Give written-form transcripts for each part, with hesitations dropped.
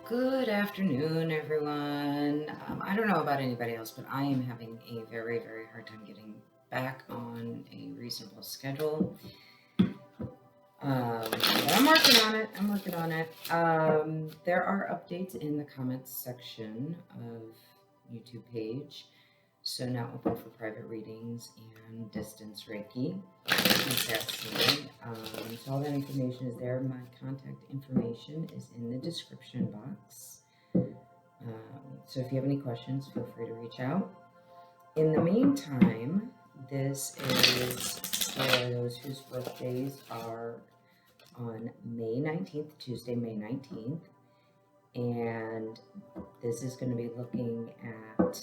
Good afternoon, everyone. I don't know about anybody else, but I am having a very, very hard time getting back on a reasonable schedule. But I'm working on it. There are updates in the comments section of YouTube page. So now open for private readings and distance Reiki. So all that information is there. My contact information is in the description box. So if you have any questions, feel free to reach out. In the meantime, this is for those whose birthdays are on May 19th, Tuesday, May 19th. And this is going to be looking at,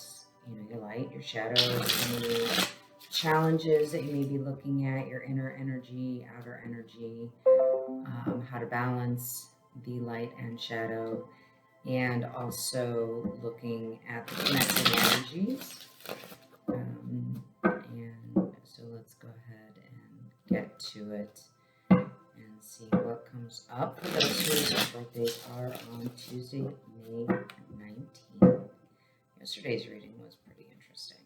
your light, your shadows, any challenges that you may be looking at, your inner energy, outer energy, how to balance the light and shadow, and also looking at the connecting energies. And so let's go ahead and get to it and see what comes up for those whose birthdays are on Tuesday, May 19th. Yesterday's reading was pretty interesting.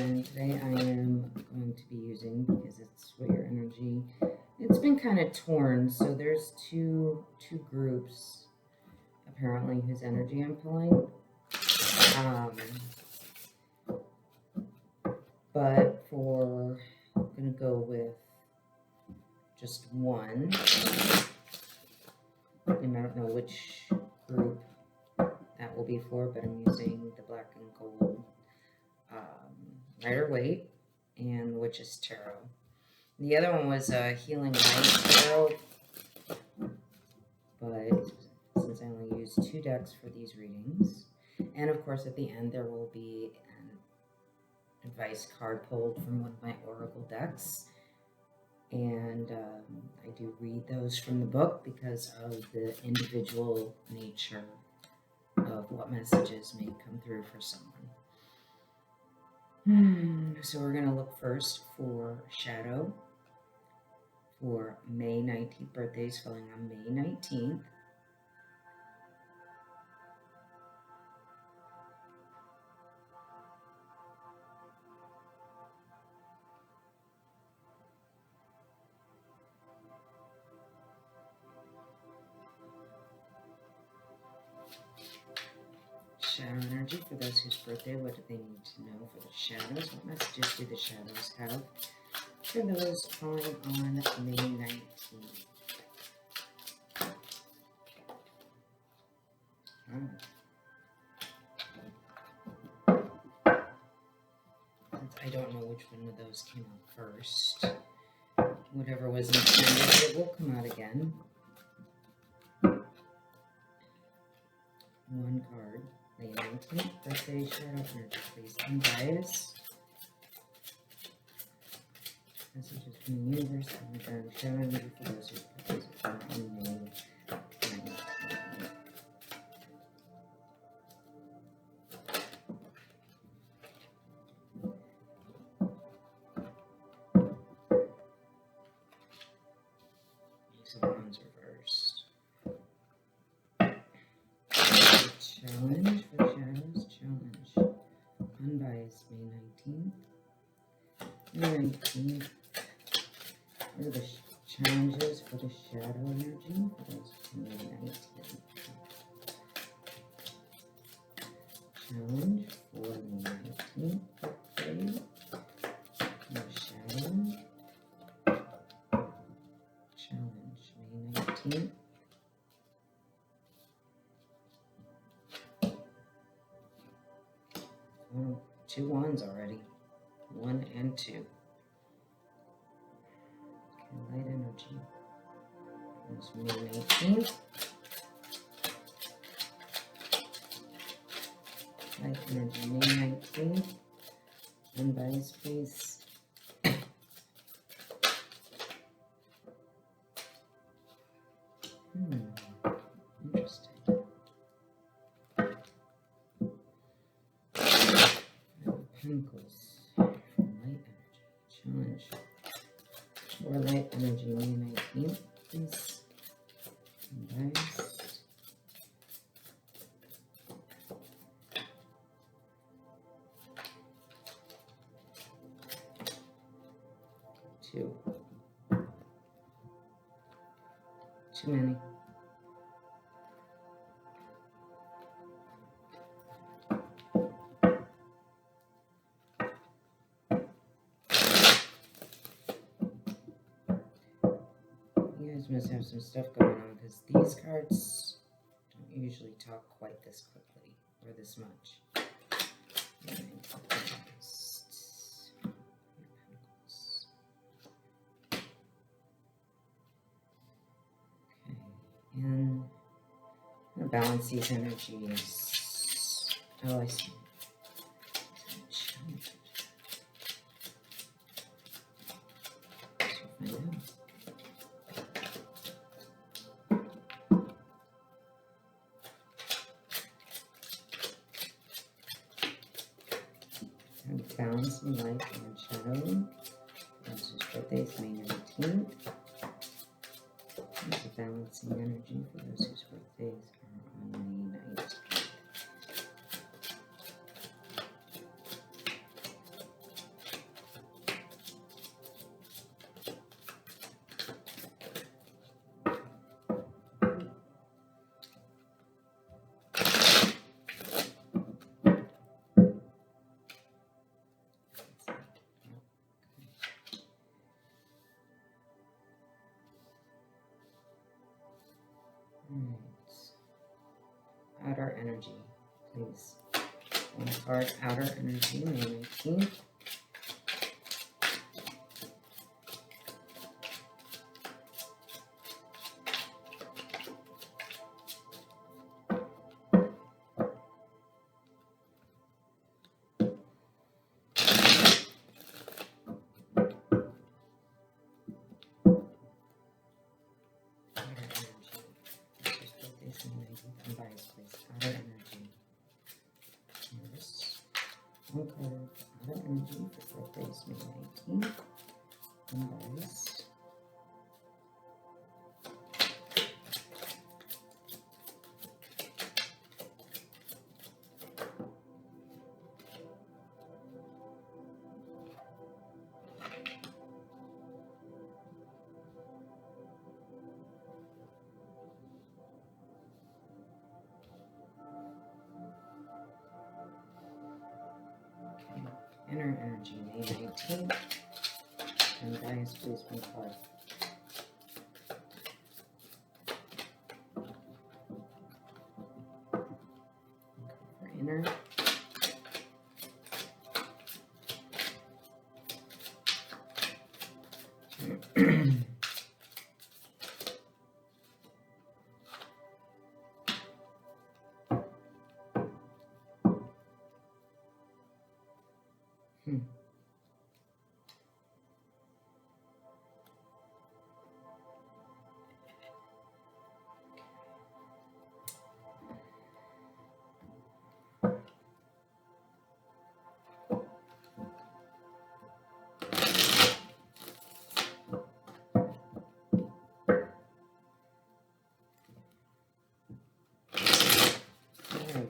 And today I am going to be using, because it's for your energy, it's been kind of torn, so there's two groups apparently whose energy I'm pulling. But I'm going to go with just one. And I don't know which group that will be for, but I'm using the Black and Gold Rider-Waite and Witch's Tarot. The other one was Healing Light Tarot, but since I only use 2 decks for these readings, and of course at the end there will be an advice card pulled from one of my Oracle decks, and I do read those from the book because of the individual nature of what messages may come through for someone. So we're going to look first for shadow for May 19th, birthdays falling on May 19th. Shadow energy for those whose birthday. What do they need to know for the shadows? What messages do the shadows have for those falling on May 19th? Since I don't know which one of those came out first, whatever was intended, it will come out again. One card. May 19th, birthday shadow energy, please. Unbiased. Messages from the universe and regarding shadow energy for those whose birthdays are on May 19th. Use of Wands reversed. Challenge for shadows. Challenge. Unbiased May 19th. May 19th. What are the challenges for the shadow energy for those May 19th? Challenge for May 19th. Birthday. No shadow. Challenge May 19th. Oh, 2 wands already. 1 and 2. Okay, light energy. That's May 19th. Light energy, May 19th. Unbiased, please. Interesting. Pentacles. Light energy. challenge. For light energy, May 19th, please. Bdays. 2. Too many. You guys must have some stuff going on because these cards don't usually talk quite this quickly or this much. And I'm going to balance these energies. Oh, I see. Balancing light and shadow. This is birthdays, May 19th. There's a balancing energy for those whose birthdays are on May 19th. Outer energy, please. One card, outer energy, May 19th. Bdays, please. Outer energy. Yes. One card, outer energy for birthdays, May 19th. Bdays. Inner energy, May 19th. And Bdays, please, one card. For inner.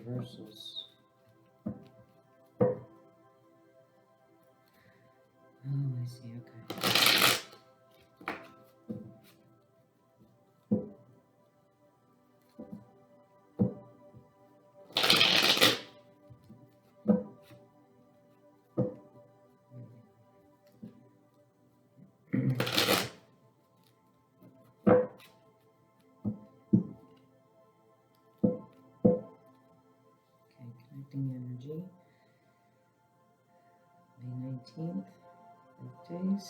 Reversals. Oh, I see, okay. Energy, May 19th, birthdays,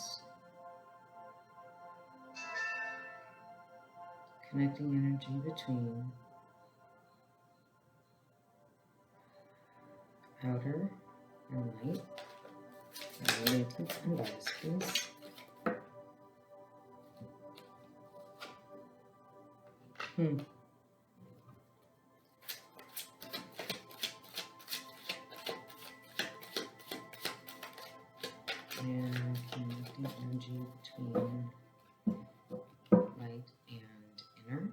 connecting energy between outer and light, May 19th, and Bdays, please. And connecting energy between light and inner.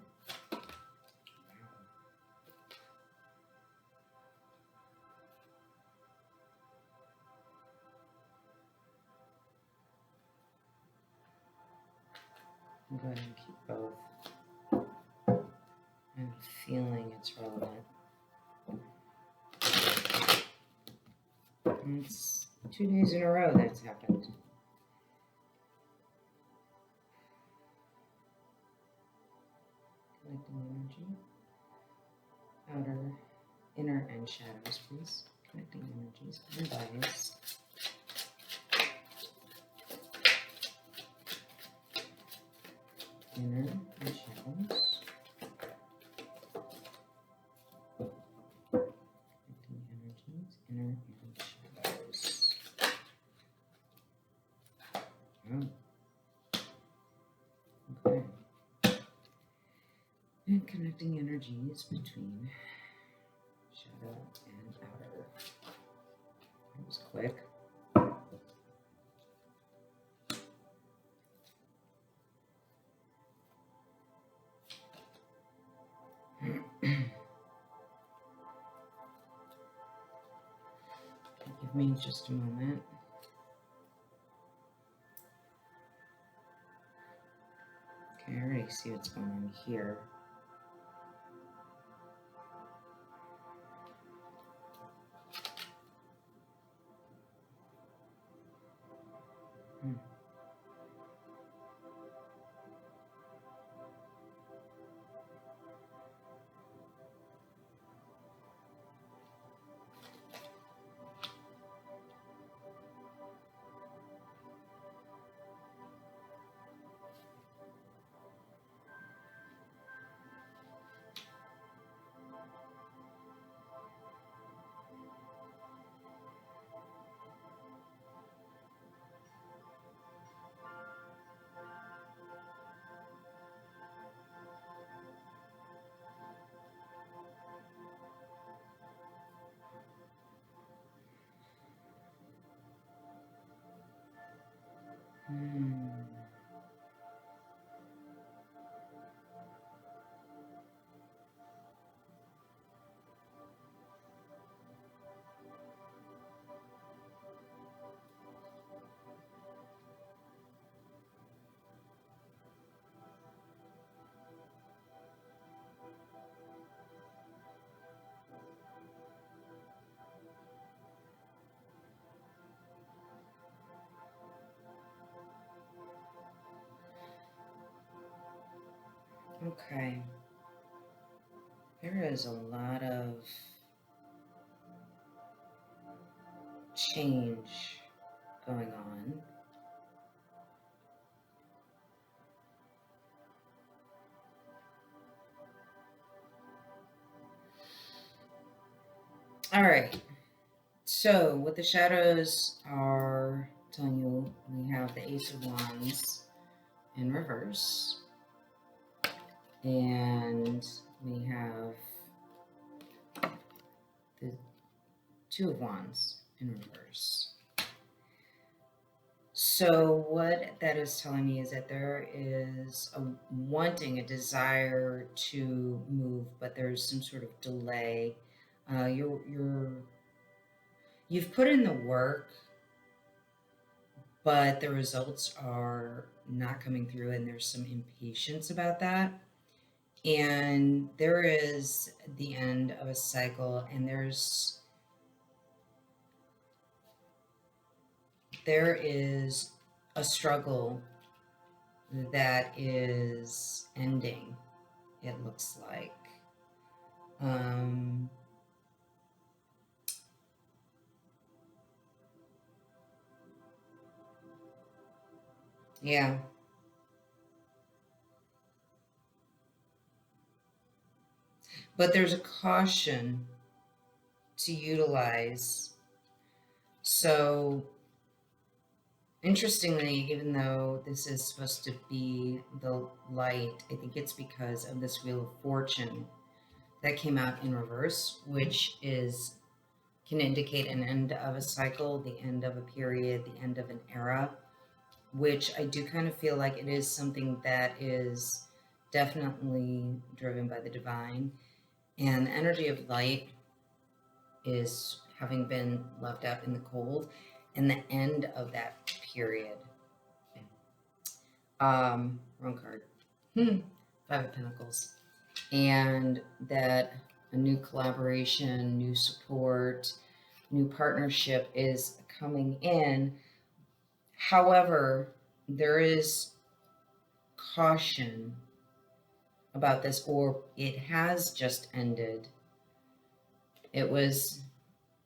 I'm going to keep both. I'm feeling it's relevant. And it's 2 days in a row that's happened. Connecting energy. Outer, inner, and shadows, please. Connecting energies. Bdays. Inner and shadows. Connecting energies. Inner and shadows. Oh. Okay. And connecting energies between shadow and outer. That was quick. Give me just a moment. Okay, I already see what's going on here. Okay. There is a lot of change going on. All right. So what the shadows are telling you, we have the Ace of Wands in reverse. And we have the Two of Wands in reverse. So what that is telling me is that there is a wanting, a desire to move, but there's some sort of delay. You've put in the work, but the results are not coming through, and there's some impatience about that. And there is the end of a cycle, and there is a struggle that is ending, it looks like. Yeah. But there's a caution to utilize. So, interestingly, even though this is supposed to be the light, I think it's because of this Wheel of Fortune that came out in reverse, which can indicate an end of a cycle, the end of a period, the end of an era. which I do kind of feel like it is something that is definitely driven by the divine. And the energy of light is having been left out in the cold and the end of that period. Wrong card. Five of Pentacles. And that a new collaboration, new support, new partnership is coming in. However, there is caution about this, or it has just ended. It was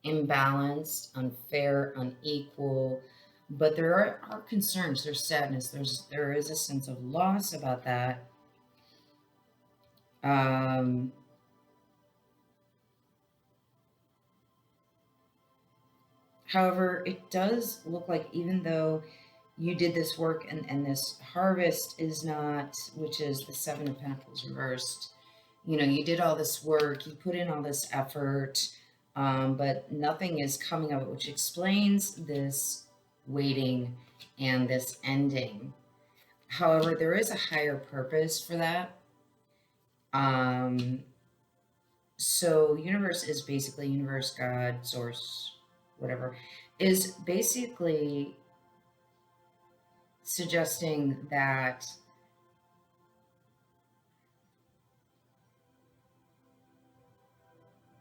imbalanced, unfair, unequal, but there are concerns, there's sadness, there is a sense of loss about that. However, it does look like even though you did this work and this harvest is not, which is the Seven of Pentacles reversed, you know, you did all this work, you put in all this effort, but nothing is coming of it, which explains this waiting and this ending. However, there is a higher purpose for that. So universe is basically universe, God, source, whatever, is basically suggesting that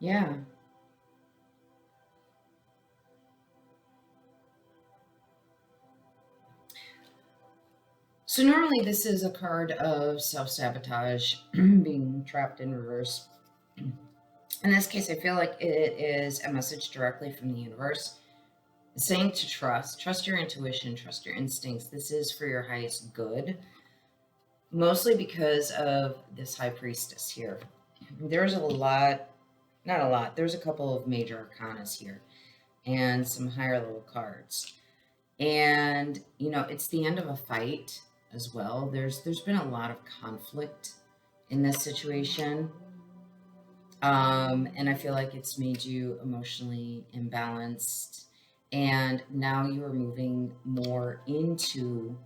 yeah, so normally this is a card of self-sabotage, being trapped in reverse. In this case, I feel like it is a message directly from the universe saying to trust your intuition, trust your instincts. This is for your highest good, mostly because of this high priestess here. There's a lot, not a lot, there's a couple of major arcanas here and some higher level cards. And, you know, it's the end of a fight as well. There's been a lot of conflict in this situation. And I feel like it's made you emotionally imbalanced. And now you are moving more into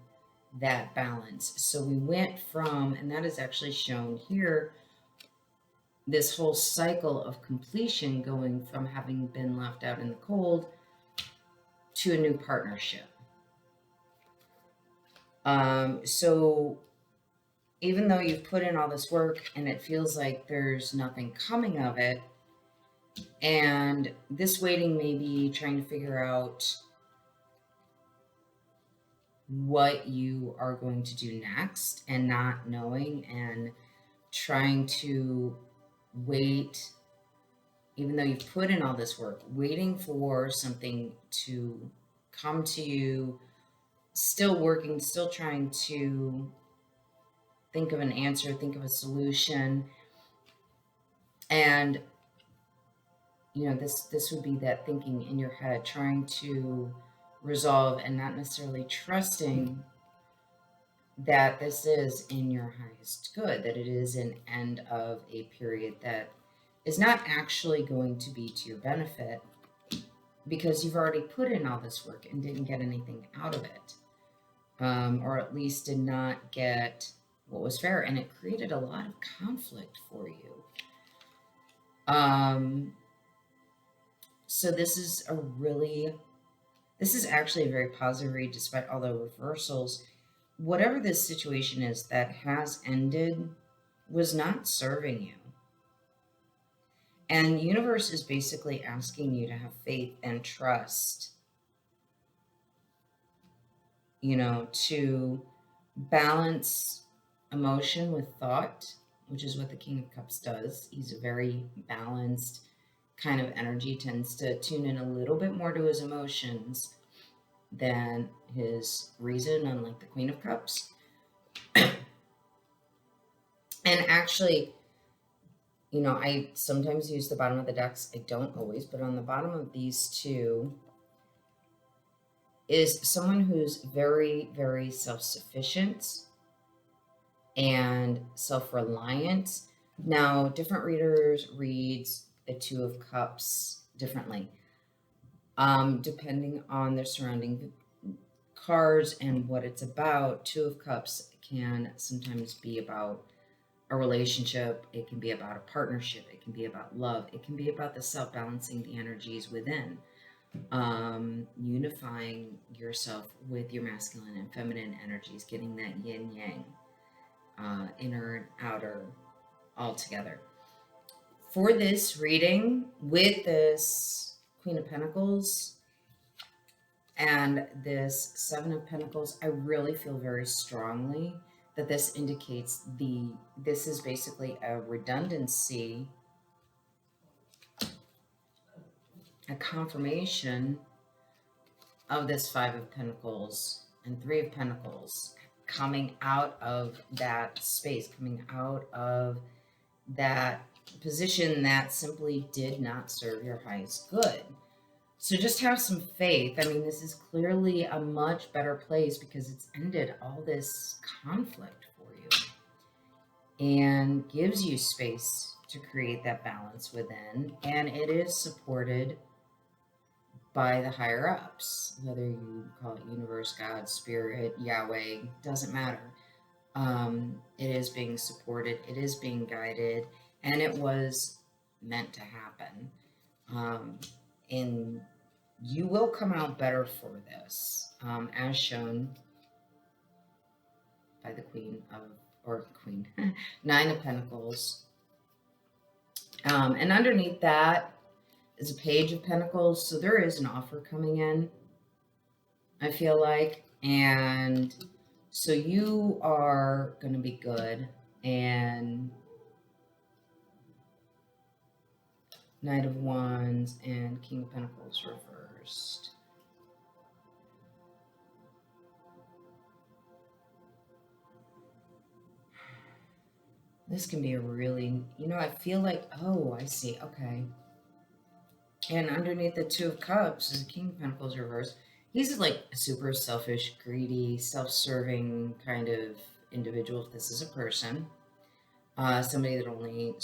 that balance. So we went from, and that is actually shown here, this whole cycle of completion going from having been left out in the cold to a new partnership. So even though you've put in all this work and it feels like there's nothing coming of it, and this waiting may be trying to figure out what you are going to do next and not knowing and trying to wait, even though you've put in all this work, waiting for something to come to you, still working, still trying to think of an answer, think of a solution. And, you know, this would be that thinking in your head, trying to resolve and not necessarily trusting that this is in your highest good, that it is an end of a period that is not actually going to be to your benefit because you've already put in all this work and didn't get anything out of it, or at least did not get what was fair, and it created a lot of conflict for you. So this is actually a very positive read despite all the reversals. Whatever this situation is that has ended was not serving you. And the universe is basically asking you to have faith and trust, you know, to balance emotion with thought, which is what the King of Cups does. He's a very balanced kind of energy, tends to tune in a little bit more to his emotions than his reason, unlike the Queen of Cups. And actually, you know, I sometimes use the bottom of the decks. I don't always, but on the bottom of these two is someone who's very, very self-sufficient and self-reliant. Now, different readers reads the Two of Cups differently, depending on their surrounding cards and what it's about, Two of Cups can sometimes be about a relationship. It can be about a partnership. It can be about love. It can be about the self, balancing the energies within, unifying yourself with your masculine and feminine energies, getting that yin yang, inner and outer, all together. For this reading, with this Queen of Pentacles and this Seven of Pentacles, I really feel very strongly that this indicates this is basically a redundancy, a confirmation of this Five of Pentacles and Three of Pentacles, coming out of that space, coming out of that position that simply did not serve your highest good. So just have some faith. I mean, this is clearly a much better place because it's ended all this conflict for you and gives you space to create that balance within. And it is supported by the higher ups, whether you call it universe, God, spirit, Yahweh, doesn't matter. It is being supported, it is being guided, and it was meant to happen. And you will come out better for this, as shown by the Nine of Pentacles. And underneath that is a Page of Pentacles. So there is an offer coming in, I feel like. And so you are going to be good. And Knight of Wands and King of Pentacles reversed. This can be a really, I feel like, oh, I see, okay. And underneath the Two of Cups is the King of Pentacles reversed. He's like a super selfish, greedy, self-serving kind of individual. If this is a person, somebody that only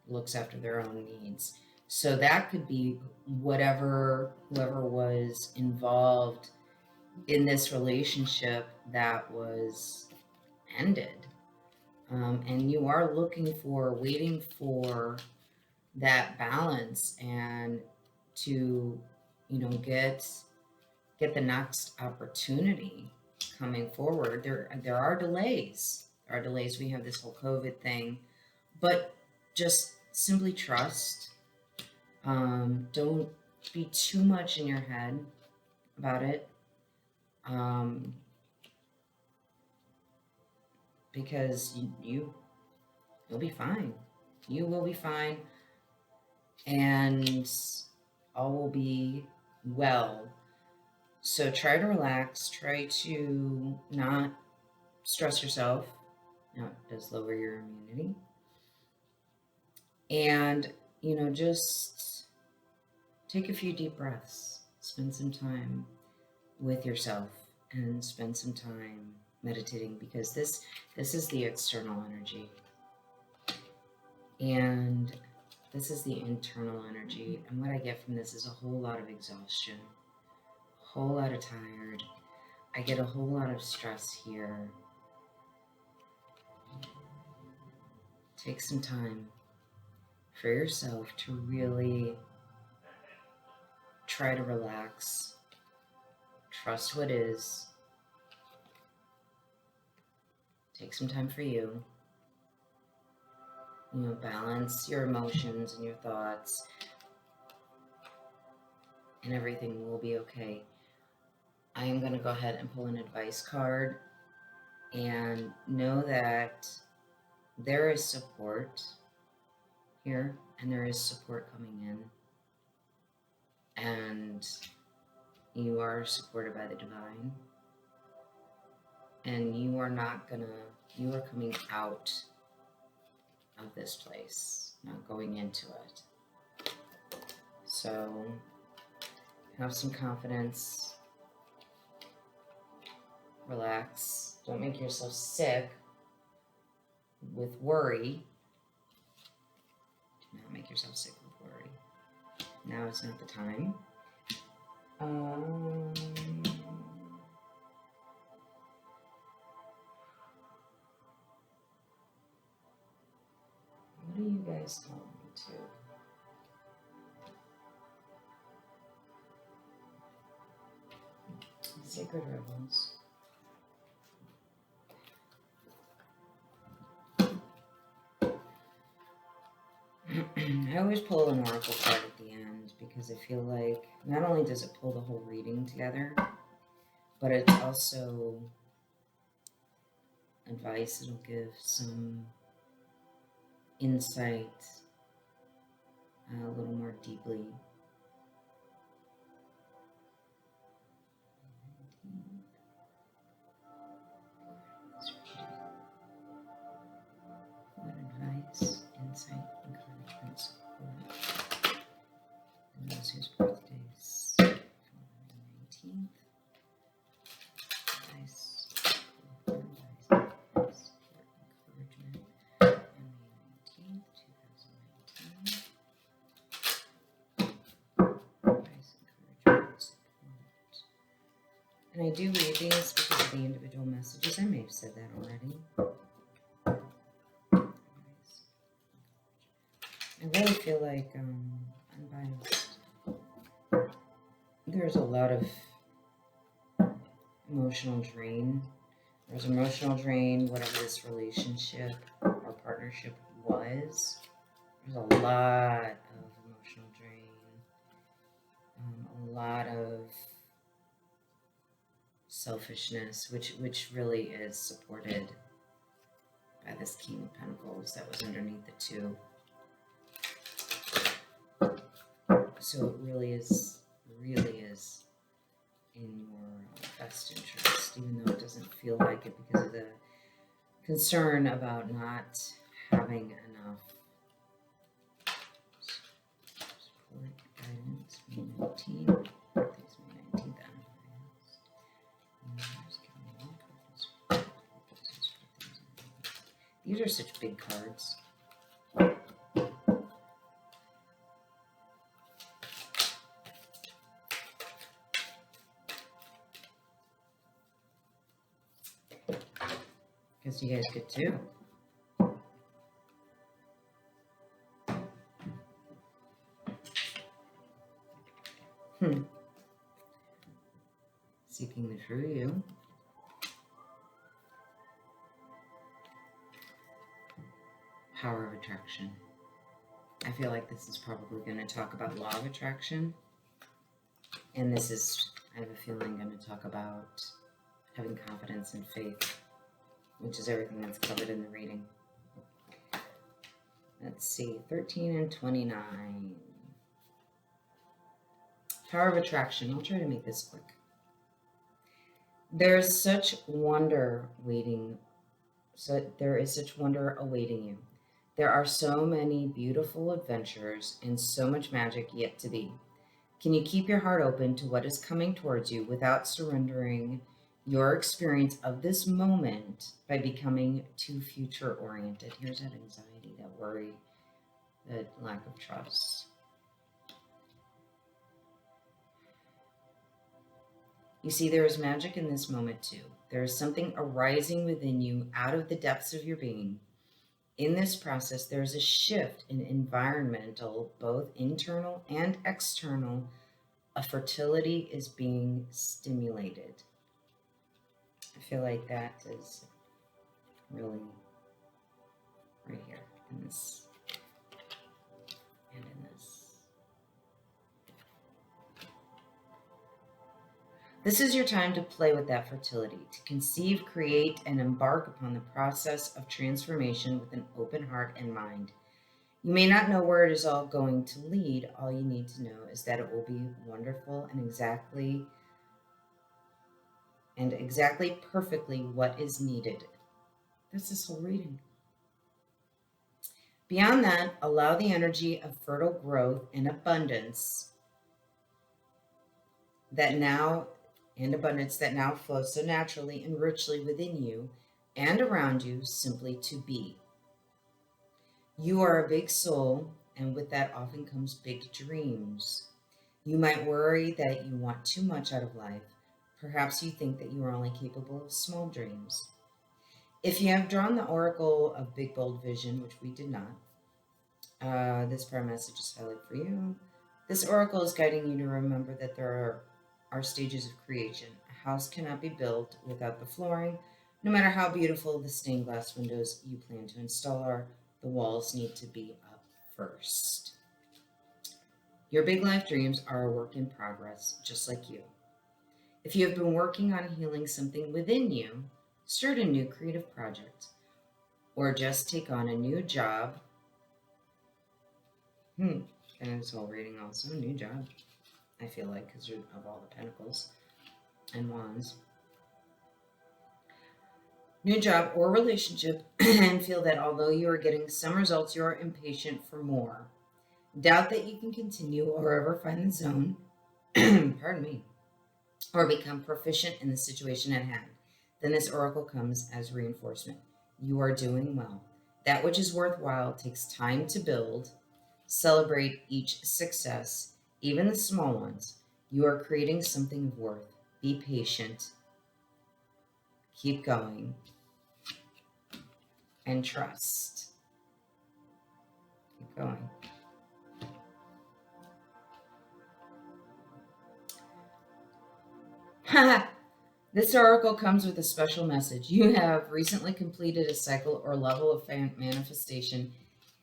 looks after their own needs. So that could be whoever was involved in this relationship that was ended. And you are waiting for that balance and to, get the next opportunity coming forward. There are delays. We have this whole COVID thing, but just simply trust. Don't be too much in your head about it. Because you'll be fine. You will be fine. And all will be well. So try to relax. Try to not stress yourself. Now, it does lower your immunity. And, just take a few deep breaths. Spend some time with yourself and spend some time meditating, because this is the external energy. And this is the internal energy. And what I get from this is a whole lot of exhaustion, a whole lot of tired. I get a whole lot of stress here. Take some time for yourself to really try to relax. Trust what is. Take some time for you. Balance your emotions and your thoughts, and everything will be okay. I am going to go ahead and pull an advice card, and know that there is support here, and there is support coming in, and you are supported by the divine, and you are coming out of this place, not going into it. So have some confidence, relax, don't make yourself sick with worry. Do not make yourself sick with worry. Now is not the time. is telling me to. Sacred Rebels. I always pull an oracle card at the end because I feel like not only does it pull the whole reading together, but it's also advice. It'll give some insight a little more deeply. What advice, insight, encouragement, support, and those whose birthdays fall on the 19th. Advice, support, encouragement on May 19th, 2019. Advice, encouragement, support. And I do read these because of the individual messages. I may have said that already. I really feel like unbiased. There's a lot of emotional drain. There's emotional drain, whatever this relationship or partnership was. There's a lot of emotional drain. A lot of selfishness, which really is supported by this King of Pentacles that was underneath the two. So it really is in your best interest, even though it doesn't feel like it because of the concern about not having enough support, guidance. May 19th, birthday's May 19th, These are such big cards. Guess you guys get two. Seeking the true you. Power of attraction. I feel like this is probably going to talk about law of attraction. And this is, I have a feeling, going to talk about having confidence and faith, which is everything that's covered in the reading. Let's see, 13 and 29. Power of attraction. I'll try to make this quick. There is such wonder waiting. So there is such wonder awaiting you. There are so many beautiful adventures and so much magic yet to be. Can you keep your heart open to what is coming towards you without surrendering your experience of this moment by becoming too future-oriented? Here's that anxiety, that worry, that lack of trust. You see, there is magic in this moment too. There is something arising within you out of the depths of your being. In this process, there is a shift in environmental, both internal and external. A fertility is being stimulated. I feel like that is really right here in this and in this. This is your time to play with that fertility, to conceive, create, and embark upon the process of transformation with an open heart and mind. You may not know where it is all going to lead. All you need to know is that it will be wonderful and exactly perfectly what is needed. That's this whole reading. Beyond that, allow the energy of fertile growth and abundance that now flow so naturally and richly within you and around you simply to be. You are a big soul, and with that often comes big dreams. You might worry that you want too much out of life. Perhaps you think that you are only capable of small dreams. If you have drawn the Oracle of Big Bold Vision, which we did not, This prayer message is highlighted for you. This oracle is guiding you to remember that there are stages of creation. A house cannot be built without the flooring. No matter how beautiful the stained glass windows you plan to install are, the walls need to be up first. Your big life dreams are a work in progress, just like you. If you have been working on healing something within you, start a new creative project, or just take on a new job. And this whole reading also, new job, I feel like, because of all the pentacles and wands. New job or relationship, and feel that although you are getting some results, you are impatient for more. Doubt that you can continue or ever find the zone, pardon me, or become proficient in the situation at hand. Then this oracle comes as reinforcement. You are doing well. That which is worthwhile takes time to build. Celebrate each success, even the small ones. You are creating something of worth. Be patient. Keep going. And trust. Keep going. This oracle comes with a special message. You have recently completed a cycle or level of manifestation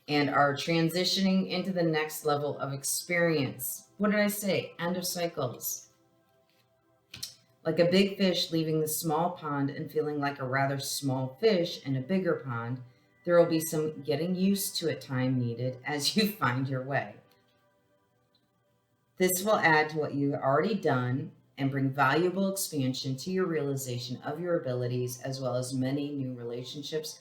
and are transitioning into the next level of experience. What did I say? End of cycles. Like a big fish leaving the small pond and feeling like a rather small fish in a bigger pond, there will be some getting used to it time needed as you find your way. This will add to what you've already done and bring valuable expansion to your realization of your abilities, as well as many new relationships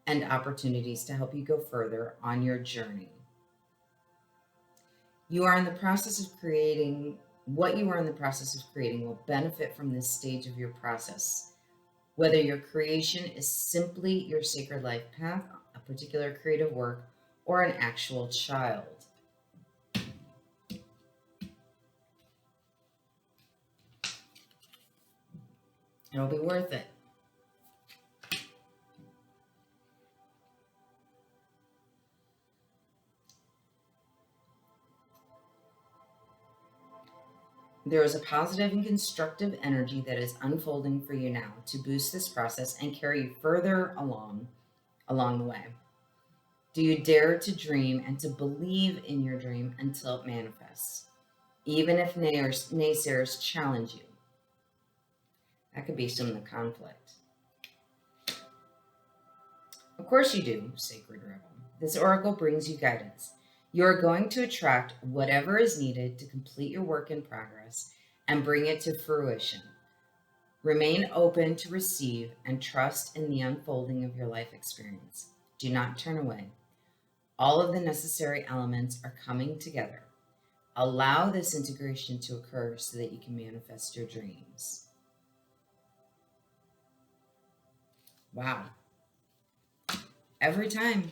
and opportunities to help you go further on your journey. You are in the process of creating, what you are in the process of creating will benefit from this stage of your process. Whether your creation is simply your sacred life path, a particular creative work, or an actual child. It'll be worth it. There is a positive and constructive energy that is unfolding for you now to boost this process and carry you further along the way. Do you dare to dream and to believe in your dream until it manifests, even if naysayers challenge you? That could be some of the conflict. Of course you do, Sacred Rebel. This oracle brings you guidance. You are going to attract whatever is needed to complete your work in progress and bring it to fruition. Remain open to receive and trust in the unfolding of your life experience. Do not turn away. All of the necessary elements are coming together. Allow this integration to occur so that you can manifest your dreams. Wow. Every time.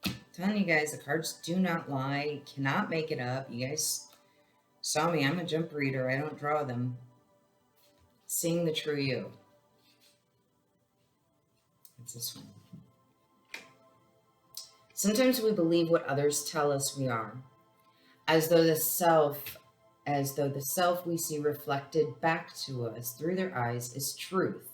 I'm telling you guys, the cards do not lie. Cannot make it up. You guys saw me. I'm a jump reader. I don't draw them. Seeing the true you. It's this one. Sometimes we believe what others tell us we are, as though the self we see reflected back to us through their eyes is truth.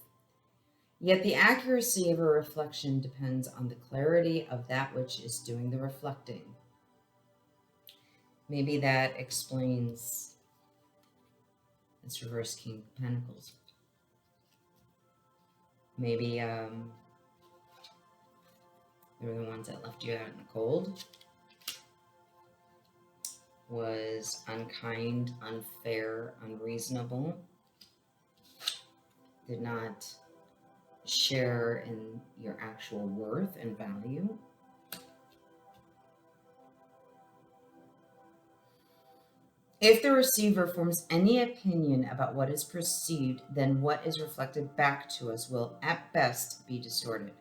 Yet the accuracy of a reflection depends on the clarity of that which is doing the reflecting. Maybe that explains this reverse King of Pentacles. Maybe they were the ones that left you out in the cold. Was unkind, unfair, unreasonable. Did not share in your actual worth and value. If the receiver forms any opinion about what is perceived, then what is reflected back to us will at best be distorted.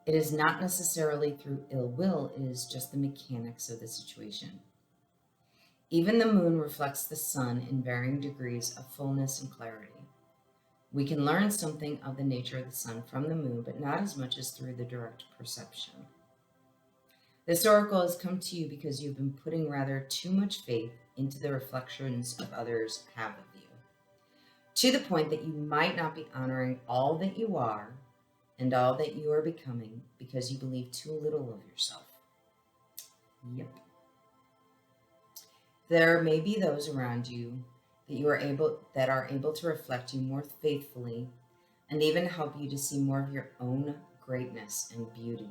It is not necessarily through ill will, it is just the mechanics of the situation. Even the moon reflects the sun in varying degrees of fullness and clarity. We can learn something of the nature of the sun from the moon, but not as much as through the direct perception. This oracle has come to you because you've been putting rather too much faith into the reflections of others have of you, to the point that you might not be honoring all that you are and all that you are becoming because you believe too little of yourself. Yep. There may be those around you that are able to reflect you more faithfully and even help you to see more of your own greatness and beauty.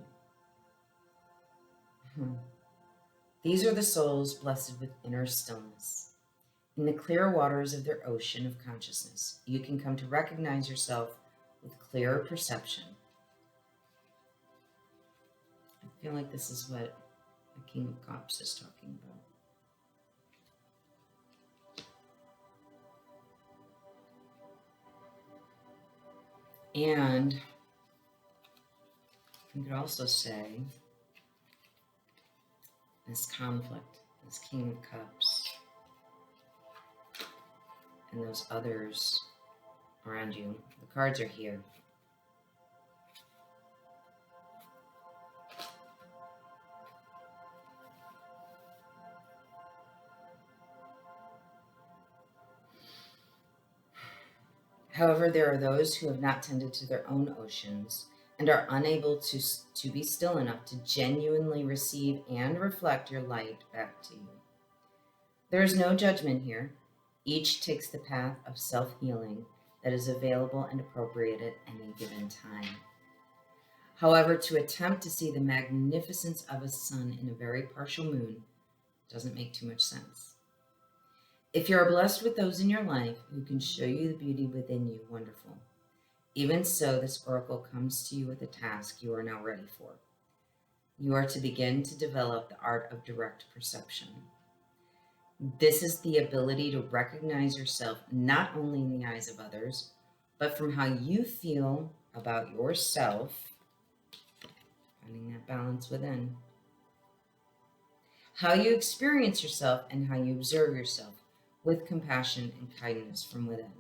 These are the souls blessed with inner stillness. In the clear waters of their ocean of consciousness, you can come to recognize yourself with clearer perception. I feel like this is what the King of Cups is talking about. And you could also say this conflict, this King of Cups, and those others around you. The cards are here. However, there are those who have not tended to their own oceans and are unable to be still enough to genuinely receive and reflect your light back to you. There is no judgment here. Each takes the path of self-healing that is available and appropriate at any given time. However, to attempt to see the magnificence of a sun in a very partial moon doesn't make too much sense. If you are blessed with those in your life who can show you the beauty within you, wonderful. Even so, this oracle comes to you with a task you are now ready for. You are to begin to develop the art of direct perception. This is the ability to recognize yourself not only in the eyes of others, but from how you feel about yourself, finding that balance within, how you experience yourself and how you observe yourself with compassion and kindness from within.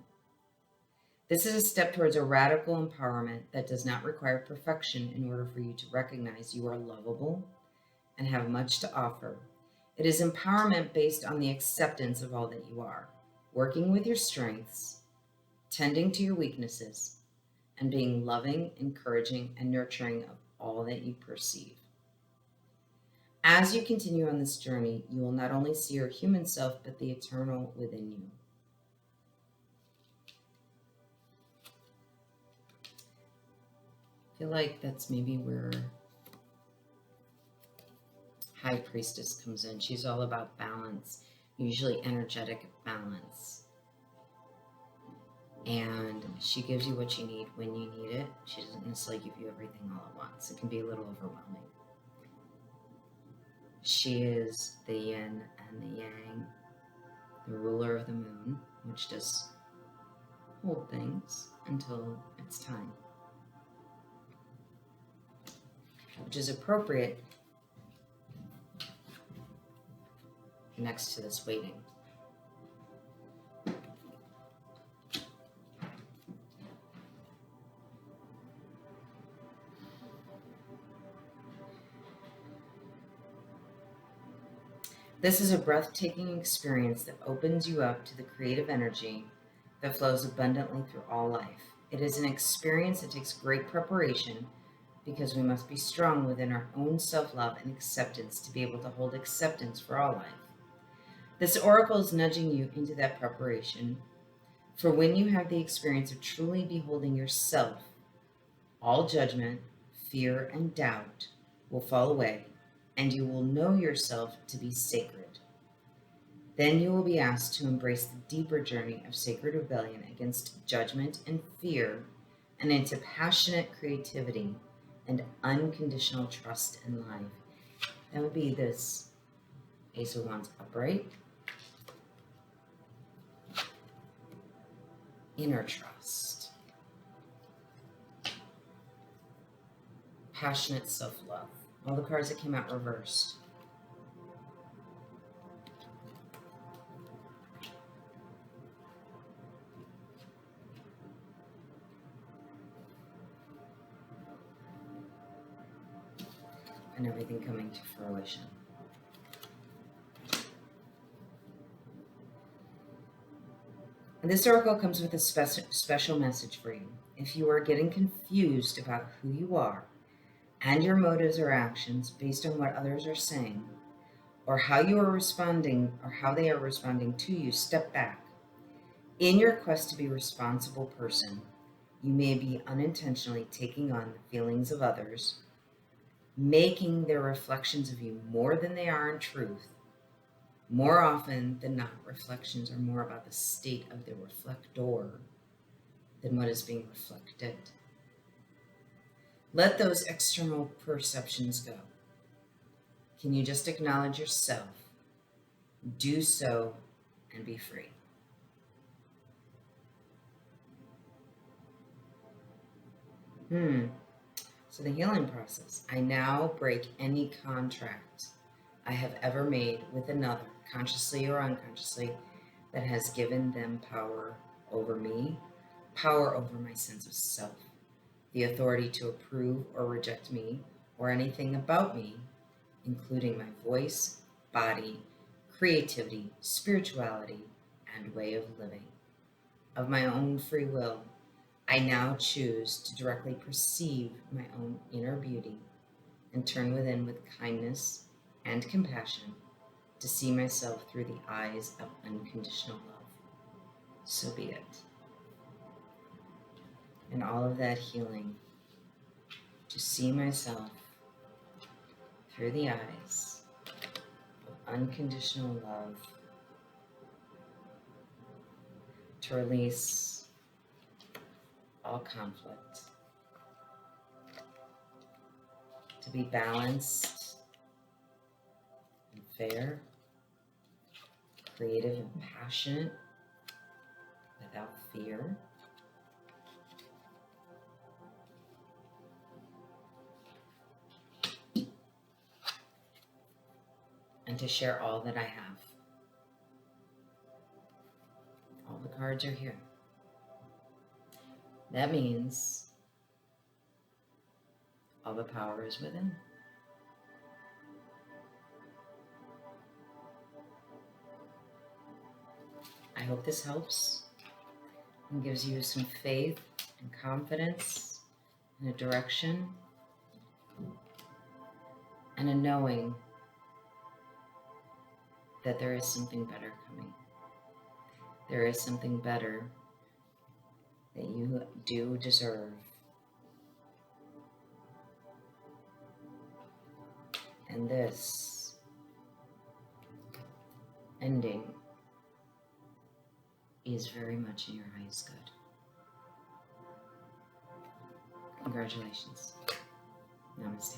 This is a step towards a radical empowerment that does not require perfection in order for you to recognize you are lovable and have much to offer. It is empowerment based on the acceptance of all that you are, working with your strengths, tending to your weaknesses, and being loving, encouraging, and nurturing of all that you perceive. As you continue on this journey, you will not only see your human self, but the eternal within you. I feel like that's maybe where High Priestess comes in. She's all about balance, usually energetic balance. And she gives you what you need when you need it. She doesn't necessarily give you everything all at once. It can be a little overwhelming. She is the yin and the yang, the ruler of the moon, which does hold things until it's time, which is appropriate next to this waiting. This is a breathtaking experience that opens you up to the creative energy that flows abundantly through all life. It is an experience that takes great preparation because we must be strong within our own self-love and acceptance to be able to hold acceptance for all life. This oracle is nudging you into that preparation, for when you have the experience of truly beholding yourself, all judgment, fear, and doubt will fall away, and you will know yourself to be sacred. Then you will be asked to embrace the deeper journey of sacred rebellion against judgment and fear, and into passionate creativity and unconditional trust in life. That would be this Ace of Wands upright. Inner trust. Passionate self-love. All the cards that came out reversed. and everything coming to fruition. And this oracle comes with a special message for you. If you are getting confused about who you are and your motives or actions based on what others are saying, or how you are responding or how they are responding to you, step back. In your quest to be a responsible person, you may be unintentionally taking on the feelings of others, making their reflections of you more than they are in truth. More often than not, reflections are more about the state of the reflector than what is being reflected. Let those external perceptions go. Can you just acknowledge yourself? Do so and be free. So the healing process. I now break any contract I have ever made with another, consciously or unconsciously, that has given them power over me, power over my sense of self, the authority to approve or reject me or anything about me, including my voice, body, creativity, spirituality, and way of living. Of my own free will, I now choose to directly perceive my own inner beauty and turn within with kindness and compassion to see myself through the eyes of unconditional love. So be it. And all of that healing, to see myself through the eyes of unconditional love, to release all conflict, to be balanced and fair, creative and passionate, without fear. And to share all that I have. All the cards are here. That means all the power is within. I hope this helps and gives you some faith and confidence and a direction and a knowing that there is something better coming. There is something better that you do deserve. And this ending is very much in your highest good. Congratulations. Namaste.